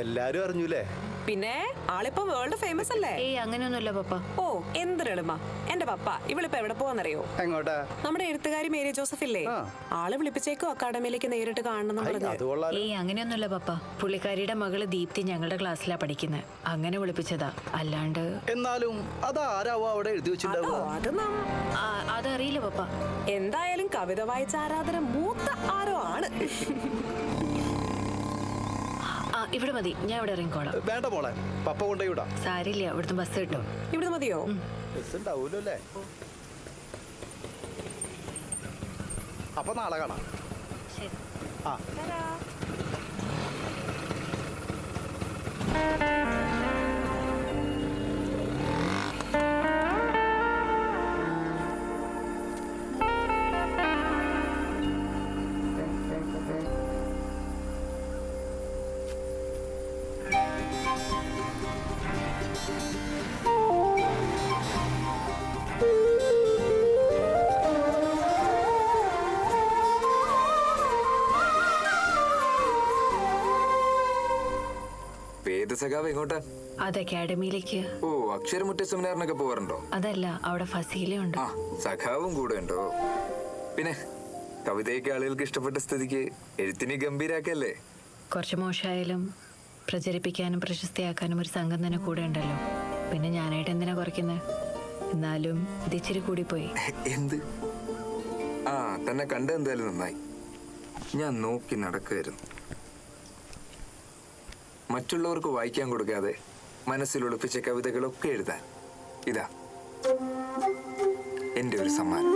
എല്ലാരും അറിഞ്ഞൂലേ? പിന്നെ ആളിപ്പോ world famous അല്ലേ? ഏയ് അങ്ങനെയൊന്നുമില്ല പപ്പ. ഓ എന്തൊരെളുമ. എന്റെ പപ്പ ഇവളിപ്പോ എവിടെ പോവാന്നറിയോ? എങ്ങോട്ടാ? നമ്മുടെ എഴുത്തുകാരി മേരി ജോസഫ് ഇല്ലേ, ആള് വിളിപ്പിച്ചേക്കോ അക്കാഡമിയിലേക്ക് നേരിട്ട് കാണണം. ഏയ് അങ്ങനെയൊന്നുമില്ല പപ്പ. പുള്ളിക്കാരിയുടെ മകള് ദീപ്തി ഞങ്ങളുടെ ക്ലാസ്സിലാ പഠിക്കുന്നത്. അങ്ങനെ വിളിപ്പിച്ചതാ, അല്ലാണ്ട്. എന്നാലും അതാരാവോ അവിടെ എഴുതി വെച്ചിട്ടുണ്ടാവുക? അതറിയില്ല പപ്പ. എന്തായാലും കവിത വായിച്ച ആരാധന മൂത്ത ആരോ ആണ്. ഇവിടെ മതി, ഞാൻ ഇവിടെ ഇറങ്ങിക്കോളാം. വേണ്ട മോളെ, പപ്പ കൊണ്ടേ വിടാം. സാരില്ല, ഇവിടുന്ന് ബസ് കിട്ടും. ഇവിടുന്ന് മതിയോ? ബസ് ഉണ്ടാവൂലോ അല്ലേ? അപ്പൊ നാളെ കാണാം. ശരി. ആ സഖാവ് എങ്ങോട്ടാ? അത് അക്കാഡമിയിലേക്ക്. ഓ, അക്ഷരമുറ്റ സെമിനാറിനൊക്കെ പോവാറുണ്ടോ? അതല്ല, അവിടെ ഫസീലയുണ്ട്. ആ, സഖാവും കൂടെ ഉണ്ടോ? പിന്നെ കവിതയൊക്കെ ആളുകൾക്ക് ഇഷ്ടപ്പെട്ട സ്ഥിതിക്ക് എഴുത്തിനെ ഗംഭീരാക്കല്ലേ? കുറച്ച് മോശമായാലും പ്രചരിപ്പിക്കാനും പ്രശസ്തിയാക്കാനും ഒരു സംഘം തന്നെ കൂടെ ഉണ്ടല്ലോ. പിന്നെ ഞാനായിട്ട് എന്തിനാ കുറയ്ക്കുന്നത്? എന്നാലും ഇതിച്ചിരി കൂടി പോയി. എന്ത്? ആ, തന്നെ കണ്ട എന്തായാലും നന്നായി. ഞാൻ നോക്കി നടക്കായിരുന്നു. മറ്റുള്ളവർക്ക് വായിക്കാൻ കൊടുക്കാതെ മനസ്സിൽ ഒളിപ്പിച്ച കവിതകളൊക്കെ എഴുതാൻ ഇതാ എന്റെ ഒരു സമ്മാനം.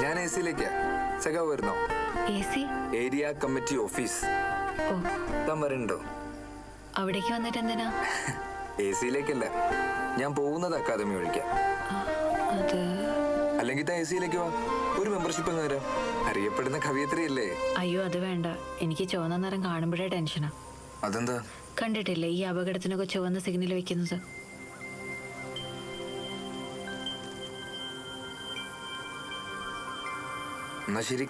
ഞാൻ എ സിയിലേക്കാ. സഖാവ് വരുന്നോ? Area committee office. താൻ വരണ്ടോ? അവിടേക്ക് വന്നിട്ട് എന്തിനാ? എ സിയിലേക്കല്ല, ഞാൻ പോകുന്നത് അക്കാദമി ഒഴിക്കാം. അല്ലെങ്കിൽ താൻ എ സിയിലേക്ക് വാ, ഒരു മെമ്പർഷിപ്പ് അങ്ങ് തരാം. അറിയപ്പെടുന്ന കവിയത്രിയല്ലേ? അയ്യോ അത് വേണ്ട, എനിക്ക് ചുവന്ന നിറം കാണുമ്പോഴേ ടെൻഷനാ. അതെന്താ? കണ്ടിട്ടില്ലേ ഈ അപകടത്തിനൊക്കെ ചുവന്ന സിഗ്നൽ വെക്കുന്നത്? എന്നാ ശരി.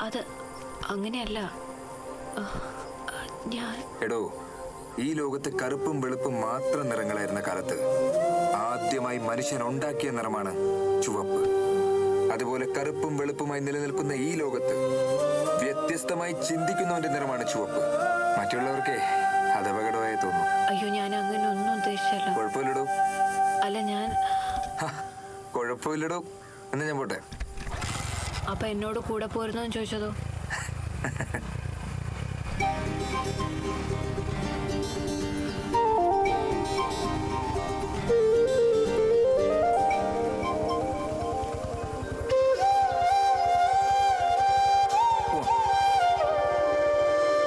അത് അങ്ങനെയല്ല. എടോ, ഈ ലോകത്ത് കറുപ്പും വെളുപ്പും മാത്രം നിറങ്ങളായിരുന്ന കാലത്ത് ആദ്യമായി മനുഷ്യൻ ഉണ്ടാക്കിയ നിറമാണ് ചുവപ്പ്. അതുപോലെ കറുപ്പും വെളുപ്പുമായി നിലനിൽക്കുന്ന ഈ ലോകത്ത് വ്യത്യസ്തമായി ചിന്തിക്കുന്നവന്റെ നിറമാണ് ചുവപ്പ്. മറ്റുള്ളവർക്ക് അത് അപകടമായി തോന്നും. അയ്യോ, ഞാൻ അങ്ങനെ ഒന്നും ഉദ്ദേശിച്ചല്ല. കുഴപ്പമില്ലടോ. അല്ല, ഞാൻ കുഴപ്പമില്ലടോ. എന്നാ ഞാൻ പോട്ടെ. അപ്പൊ എന്നോട് കൂടെ പോരുന്നോ ചോദിച്ചതോ?